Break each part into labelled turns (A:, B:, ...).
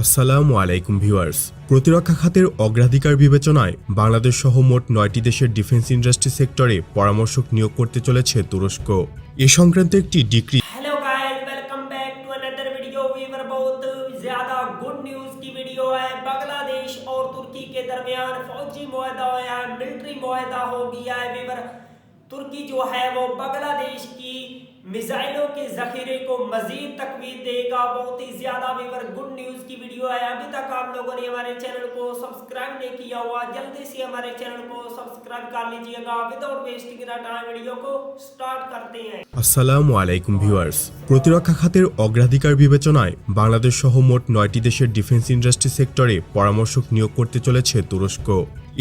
A: আসসালামু আলাইকুম ভিউয়ার্স। প্রতিরক্ষা খাতের অগ্রাধিকার বিবেচনায় বাংলাদেশ সহ মোট ৯টি দেশের ডিফেন্স ইন্ডাস্ট্রি সেক্টরে পরামর্শক নিয়োগ করতে চলেছে তুরস্ক। এ সংক্রান্ত একটি decree
B: hello guys, welcome back to another video. Viewer बहुत ज्यादा गुड न्यूज की वीडियो है। बांग्लादेश और तुर्की के दरमियान फौजी मुआहदा या मिलिट्री मुआहदा हो गया है। वीवर तुर्की जो है वो बांग्लादेश की मिसाइलों के जखीरे को मजीद तकवीत देगा। बहुत ही ज्यादा वीवर गुड न्यूज की वीडियो है। अभी तक आप लोगों ने हमारे चैनल को सब्सक्राइब नहीं किया हुआ, जल्दी से हमारे चैनल को सब्सक्राइब कर लीजिएगा। विदाउट वेस्टिंग टाइम वीडियो को स्टार्ट करते हैं।
A: আসসালামু আলাইকুম ভিউয়ার্স। প্রতিরক্ষা খাতের অগ্রাধিকার বিবেচনায় বাংলাদেশ সহ মোট ৯টি দেশের ডিফেন্স ইন্ডাস্ট্রি সেক্টরে পরামর্শক নিয়োগ করতে চলেছে তুরস্ক।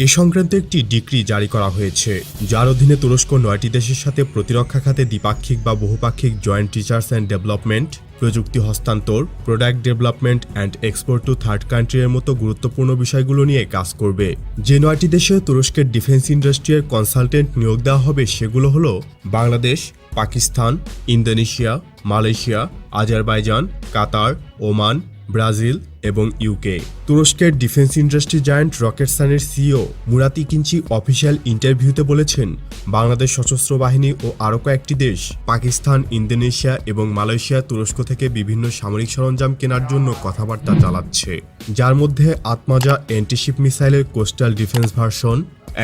A: এ সংক্রান্ত একটি ডিক্রি জারি করা হয়েছে, যার অধীনে তুরস্ক ৯টি দেশের সাথে প্রতিরক্ষা খাতে দ্বিপাক্ষিক বা বহুপাক্ষিক জয়েন্ট রিসার্চ অ্যান্ড ডেভেলপমেন্ট, প্রযুক্তি হস্তান্তর, product development and export two third কান্ট্রির মতো গুরুত্বপূর্ণ বিষয়গুলো নিয়ে কাজ করবে। যে ৯টি দেশে তুরস্কের ডিফেন্স ইন্ডাস্ট্রির কনসালটেন্ট নিয়োগ দেওয়া হবে সেগুলো হলো Bangladesh, Pakistan, Indonesia, Malaysia, Azerbaijan, Qatar, Oman, Brazil এবং ইউকে। তুরস্কের ডিফেন্স ইন্ডাস্ট্রি জায়ান্ট রকেটসানের সিইও মুরাত ইকিঞ্চি অফিসিয়াল ইন্টারভিউতে বলেছেন, বাংলাদেশ সশস্ত্র বাহিনী ও আরও কয়েকটি দেশ পাকিস্তান, ইন্দোনেশিয়া এবং মালয়েশিয়া তুরস্ক থেকে বিভিন্ন সামরিক সরঞ্জাম কেনার জন্য কথাবার্তা চালাচ্ছে, যার মধ্যে আত্মাজা অ্যান্টিশিপ মিসাইলের কোস্টাল ডিফেন্স ভার্সন,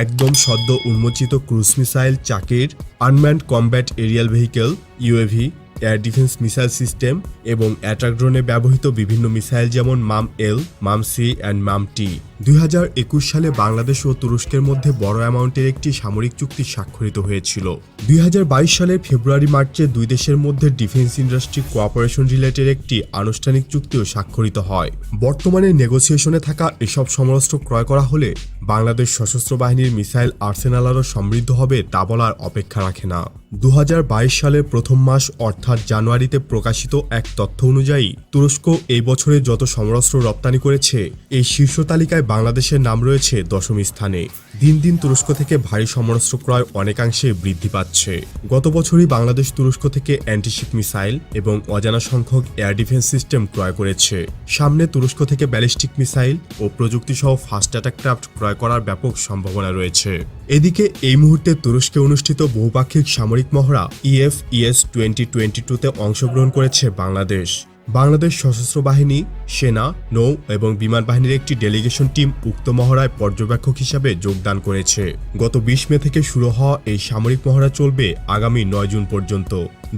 A: একদম সদ্য উন্মোচিত cruise missile Cakir, unmanned combat aerial vehicle UAV, air defence missile system এবং অ্যাটাক ড্রোনে ব্যবহৃত বিভিন্ন মিসাইল যেমন মাম এল, মাম সি অ্যান্ড মাম টি। ২০২১ সালে বাংলাদেশ ও তুরস্কের মধ্যে বড় অ্যামাউন্টের একটি সামরিক চুক্তি স্বাক্ষরিত হয়েছিল। ২০২২ সালের ফেব্রুয়ারি-মার্চে দুই দেশের মধ্যে ডিফেন্স ইন্ডাস্ট্রি কোঅপারেশন রিলেটেড একটি আনুষ্ঠানিক চুক্তিও স্বাক্ষরিত হয়। বর্তমানে নেগোসিয়েশনে থাকা এসব সমরাস্ত্র ক্রয় করা হলে বাংলাদেশ সশস্ত্র বাহিনীর মিসাইল আর্সেনাল আরও সমৃদ্ধ হবে তা বলার অপেক্ষা রাখে না। ২০২২ সালের প্রথম মাস অর্থাৎ জানুয়ারিতে প্রকাশিত এক তথ্য অনুযায়ী তুরস্ক এই বছরে যত সমরাস্ত্র রপ্তানি করেছে এই শীর্ষ তালিকায় বাংলাদেশের নাম রয়েছে ১০ম স্থানে। দিন দিন তুরস্ক থেকে ভারী সমরাস্ত্র ক্রয় অনেকাংশে বৃদ্ধি পাচ্ছে। গত বছরই বাংলাদেশ তুরস্ক থেকে অ্যান্টিশিপ মিসাইল এবং অজানা সংখ্যক এয়ার ডিফেন্স সিস্টেম ক্রয় করেছে। সামনে তুরস্ক থেকে ব্যালিস্টিক মিসাইল ও প্রযুক্তিসহ ফাস্ট অ্যাটাক ক্রাফট ক্রয় করার ব্যাপক সম্ভাবনা রয়েছে। এদিকে এই মুহূর্তে তুরস্কে অনুষ্ঠিত বহুপাক্ষিক সামরিক মহড়া EF-ES 2022-তে অংশগ্রহণ করেছে বাংলাদেশ। বাংলাদেশ সশস্ত্র বাহিনী, সেনা, নৌ এবং বিমান বাহিনীর একটি ডেলিগেশন টিম উক্ত মহড়ায় পর্যবেক্ষক হিসাবে যোগদান করেছে। গত ২০ মে থেকে শুরু হওয়া এই সামরিক মহড়া চলবে আগামী ৯ জুন পর্যন্ত।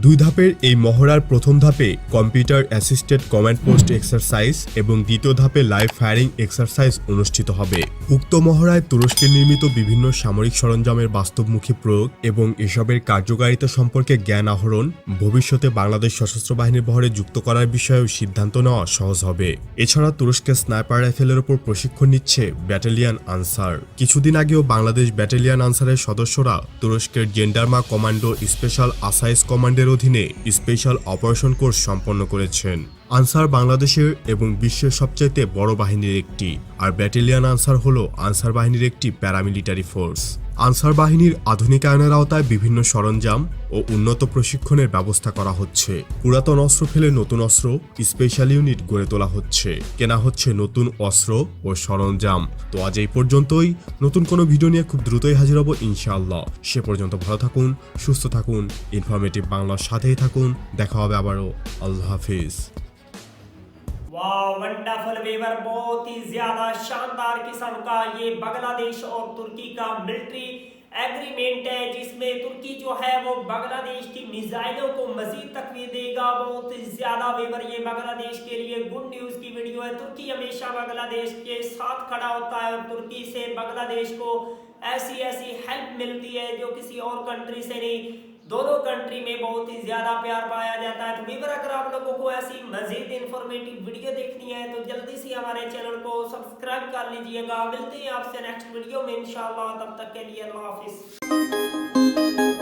A: ২ ধাপের এই মহড়ার প্রথম ধাপে computer assisted command post exercise এবং দ্বিতীয় ধাপে লাইভ ফায়ারিং এক্সারসাইজ অনুষ্ঠিত হবে। উক্ত মহড়ায় তুরস্কের নির্মিত বিভিন্ন সামরিক সরঞ্জামের বাস্তবমুখী প্রয়োগ এবং এসবের কার্যকারিতা সম্পর্কে জ্ঞান আহরণ ভবিষ্যতে বাংলাদেশ সশস্ত্র বাহিনীর বহরে যুক্ত করার বিষয়েও সিদ্ধান্ত নেওয়া সহজ হবে। এছাড়া তুরস্কের স্নাইপার রাইফেলের ওপর প্রশিক্ষণ নিচ্ছে ব্যাটালিয়ান আনসার। কিছুদিন আগেও বাংলাদেশ ব্যাটালিয়ান আনসারের সদস্যরা তুরস্কের জেন্ডারমা কমান্ডো স্পেশাল আসাইস কমান্ডের অধীনে স্পেশাল অপারেশন কোর্স সম্পন্ন করেছেন। আনসার বাংলাদেশের এবং বিশ্বের সবচাইতে বড় বাহিনীর একটি, আর ব্যাটালিয়ান আনসার হল আনসার বাহিনীর একটি প্যারামিলিটারি ফোর্স। আনসার বাহিনীর আধুনিকায়নের আওতায় বিভিন্ন সরঞ্জাম ও উন্নত প্রশিক্ষণের ব্যবস্থা করা হচ্ছে। পুরাতন অস্ত্র ফেলে নতুন অস্ত্র, স্পেশাল ইউনিট গড়ে তোলা হচ্ছে, কেনা হচ্ছে নতুন অস্ত্র ও সরঞ্জাম। তো আজ এই পর্যন্তই। নতুন কোনো ভিডিও নিয়ে খুব দ্রুতই হাজির হব ইনশাআল্লাহ। সে পর্যন্ত ভালো থাকুন, সুস্থ থাকুন, ইনফরমেটিভ বাংলার সাথেই থাকুন। দেখা হবে আবারও। আল্লাহ হাফিজ।
B: वाह, वंडरफुल वीवर, बहुत ही ज्यादा शानदार किस्म का ये बांग्लादेश और तुर्की का मिलिट्री एग्रीमेंट है, जिसमें तुर्की जो है वो बांग्लादेश की मिसाइलों को मजीद तकवीत देगा। बहुत ही ज्यादा वीवर ये बांग्लादेश के लिए गुड न्यूज की वीडियो है। तुर्की हमेशा बांग्लादेश के साथ खड़ा होता है और तुर्की से बांग्लादेश को ऐसी हेल्प मिलती है जो किसी और कंट्री से नहीं। दोनों कंट्री में बहुत ही ज्यादा प्यार पाया जाता है। तो वीवर, अगर आप लोगों को ऐसी मजीद इंफॉर्मेटिव वीडियो देखनी है तो जल्दी से हमारे चैनल को सब्सक्राइब कर लीजिएगा। मिलते हैं आपसे नेक्स्ट वीडियो में इंशाल्लाह। तब तक के लिए अल्लाह हाफिज।